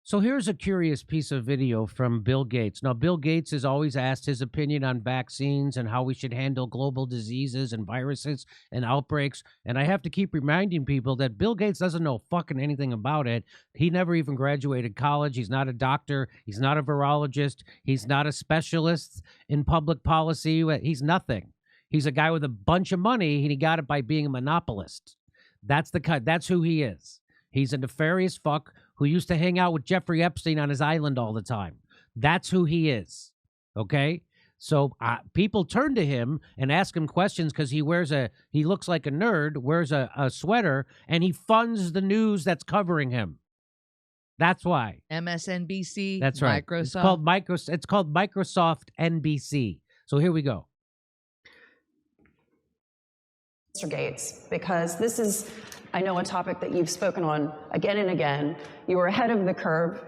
So here's a curious piece of video from Bill Gates. Now, Bill Gates has always asked his opinion on vaccines and how we should handle global diseases and viruses and outbreaks. And I have to keep reminding people that Bill Gates doesn't know fucking anything about it. He never even graduated college. He's not a doctor. He's not a virologist. He's not a specialist in public policy. He's nothing. He's a guy with a bunch of money, and he got it by being a monopolist. That's who he is. He's a nefarious fuck who used to hang out with Jeffrey Epstein on his island all the time. That's who he is. Okay? So people turn to him and ask him questions because he looks like a nerd, wears a sweater, and he funds the news that's covering him. That's why. MSNBC. That's right. Microsoft. It's called Microsoft NBC. So here we go. Mr. Gates, because this is, I know, a topic that you've spoken on again and again. You were ahead of the curve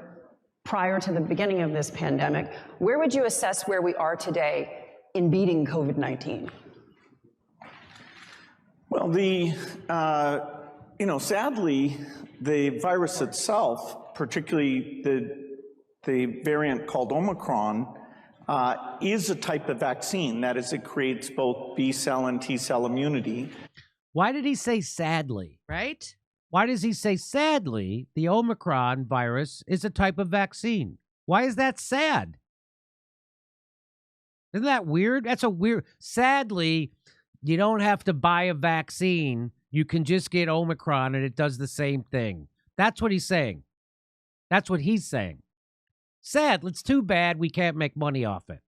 prior to the beginning of this pandemic. Where would you assess where we are today in beating COVID-19? Well, sadly, the virus itself, particularly the variant called Omicron, is a type of vaccine. That is, it creates both B cell and T cell immunity. Why did he say sadly? Right? Why does he say sadly the Omicron virus is a type of vaccine? Why is that sad? Isn't that weird? That's a weird... Sadly, you don't have to buy a vaccine. You can just get Omicron and it does the same thing. That's what he's saying. That's what he's saying. Sad. It's too bad we can't make money off it.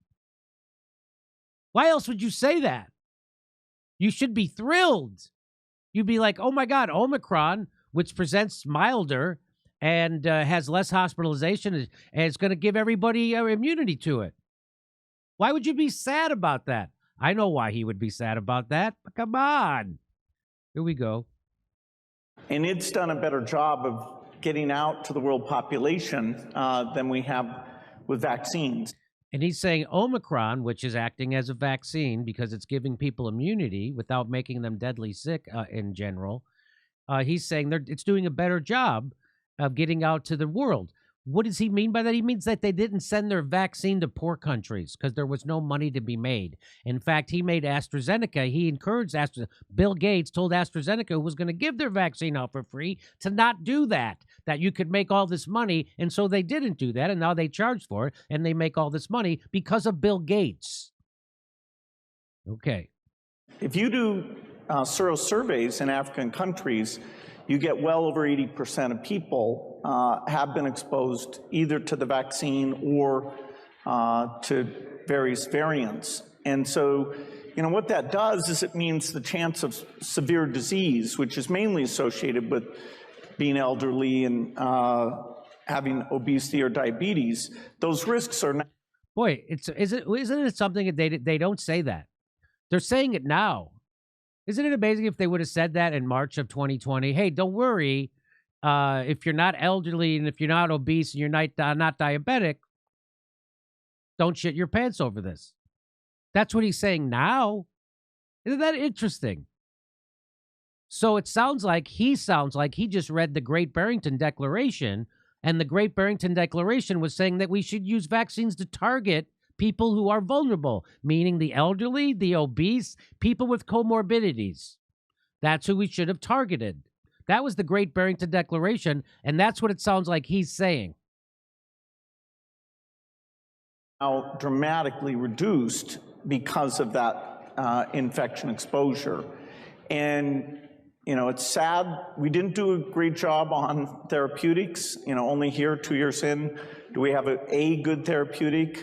Why else would you say that? You should be thrilled. You'd be like, oh my God, Omicron, which presents milder and has less hospitalization, and it's going to give everybody immunity to it. Why would you be sad about that? I know why he would be sad about that, but come on. Here we go. And it's done a better job of getting out to the world population than we have with vaccines. And he's saying Omicron, which is acting as a vaccine because it's giving people immunity without making them deadly sick in general. He's saying it's doing a better job of getting out to the world. What does he mean by that? He means that they didn't send their vaccine to poor countries because there was no money to be made. In fact, he made AstraZeneca. He encouraged Bill Gates told AstraZeneca, who was going to give their vaccine out for free, to not do that you could make all this money. And so they didn't do that. And now they charge for it and they make all this money because of Bill Gates. Okay. If you do sero surveys in African countries, you get well over 80% of people have been exposed either to the vaccine or to various variants. And so, what that does is it means the chance of severe disease, which is mainly associated with being elderly and having obesity or diabetes, those risks are not. Boy, isn't it something that they don't say that? They're saying it now. Isn't it amazing if they would have said that in March of 2020? Hey, don't worry. If you're not elderly and if you're not obese and you're not diabetic, don't shit your pants over this. That's what he's saying now. Isn't that interesting? So it sounds like he just read the Great Barrington Declaration, and the Great Barrington Declaration was saying that we should use vaccines to target people who are vulnerable, meaning the elderly, the obese, people with comorbidities. That's who we should have targeted. That was the Great Barrington Declaration, and that's what it sounds like he's saying. Now dramatically reduced because of that infection exposure. And, it's sad. We didn't do a great job on therapeutics. Only here, 2 years in, do we have a good therapeutic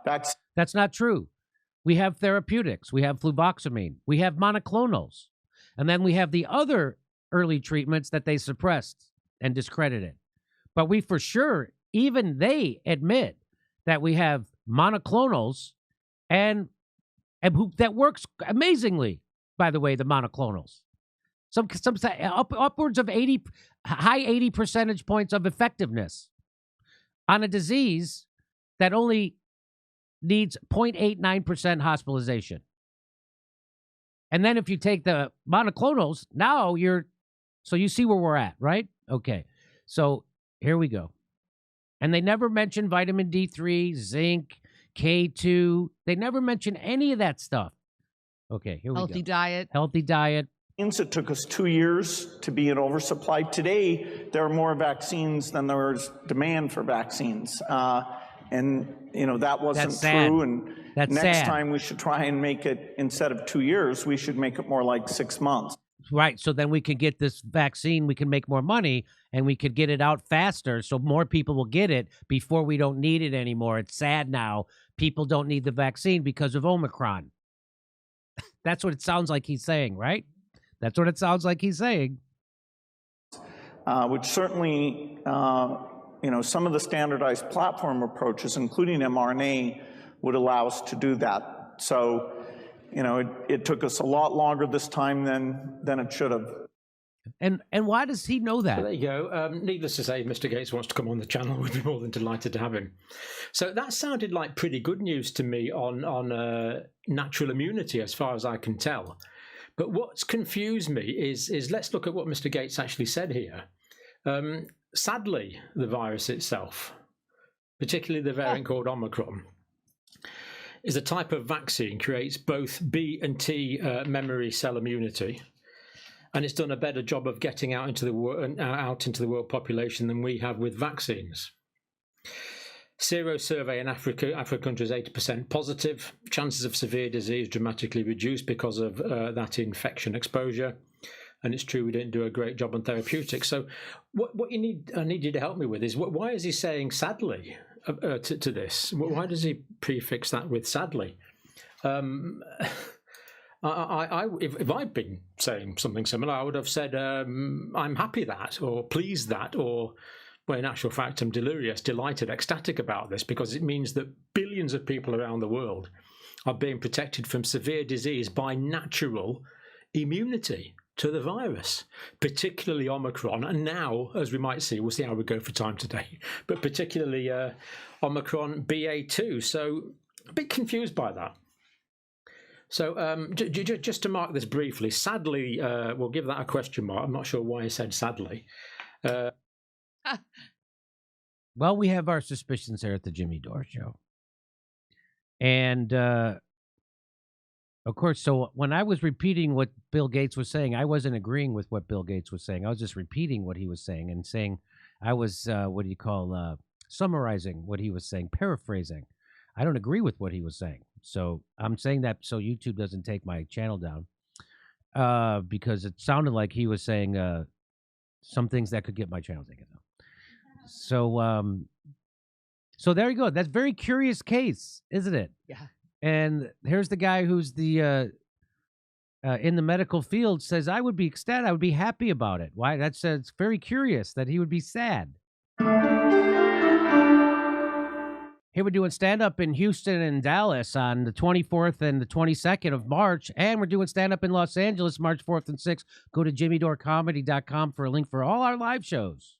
vaccine? That's not true. We have therapeutics. We have fluvoxamine. We have monoclonals. And then we have the other early treatments that they suppressed and discredited. But we for sure, even they admit that we have monoclonals and that works amazingly, by the way, the monoclonals. Some upwards of high 80 percentage points of effectiveness on a disease that only needs 0.89% hospitalization. And then if you take the monoclonals, now so you see where we're at, right? Okay. So here we go. And they never mention vitamin D3, zinc, K2. They never mention any of that stuff. Okay, here we go. Healthy diet. Healthy diet. It took us 2 years to be in oversupply. Today, there are more vaccines than there is demand for vaccines. And, you know, that wasn't That's sad. true. And That's next sad. time we should try and make it, instead of 2 years, we should make it more like 6 months. Right. So then we can get this vaccine, we can make more money, and we could get it out faster so more people will get it before we don't need it anymore. It's sad now. People don't need the vaccine because of Omicron. That's what it sounds like he's saying, right? That's what it sounds like he's saying. Which certainly, you know, some of the standardized platform approaches, including mRNA, would allow us to do that. So, you know, it took us a lot longer this time than it should have. And why does he know that? Well, there you go. Needless to say, Mr. Gates wants to come on the channel. We'd be more than delighted to have him. So that sounded like pretty good news to me on natural immunity, as far as I can tell. But what's confused me is let's look at what Mr. Gates actually said here. Sadly, the virus itself, particularly the variant called Omicron, is a type of vaccine creates both B and T memory cell immunity, and it's done a better job of getting out into the world population than we have with vaccines. Sero survey in Africa countries 80% positive. Chances of severe disease dramatically reduced because of that infection exposure. And it's true we didn't do a great job on therapeutics. So what I need you to help me with is why is he saying sadly to this? Why does he prefix that with sadly? If I'd been saying something similar, I would have said I'm happy that, or pleased that, or well, in actual fact, I'm delirious, delighted, ecstatic about this, because it means that billions of people around the world are being protected from severe disease by natural immunity to the virus, particularly Omicron. And now, as we might see, we'll see how we go for time today, but particularly Omicron BA2. So a bit confused by that. So just to mark this briefly, sadly, we'll give that a question mark. I'm not sure why he said sadly. Well, we have our suspicions here at the Jimmy Dore Show. And, of course, so when I was repeating what Bill Gates was saying, I wasn't agreeing with what Bill Gates was saying. I was just repeating what he was saying and saying I was, summarizing what he was saying, paraphrasing. I don't agree with what he was saying. So I'm saying that so YouTube doesn't take my channel down, because it sounded like he was saying some things that could get my channel taken down. So so there you go. That's a very curious case, isn't it? Yeah. And here's the guy who's the in the medical field says, I would be ecstatic. I would be happy about it. Why? It's very curious that he would be sad. Here we're doing stand-up in Houston and Dallas on the 24th and the 22nd of March, and we're doing stand-up in Los Angeles March 4th and 6th. Go to jimmydoorecomedy.com for a link for all our live shows.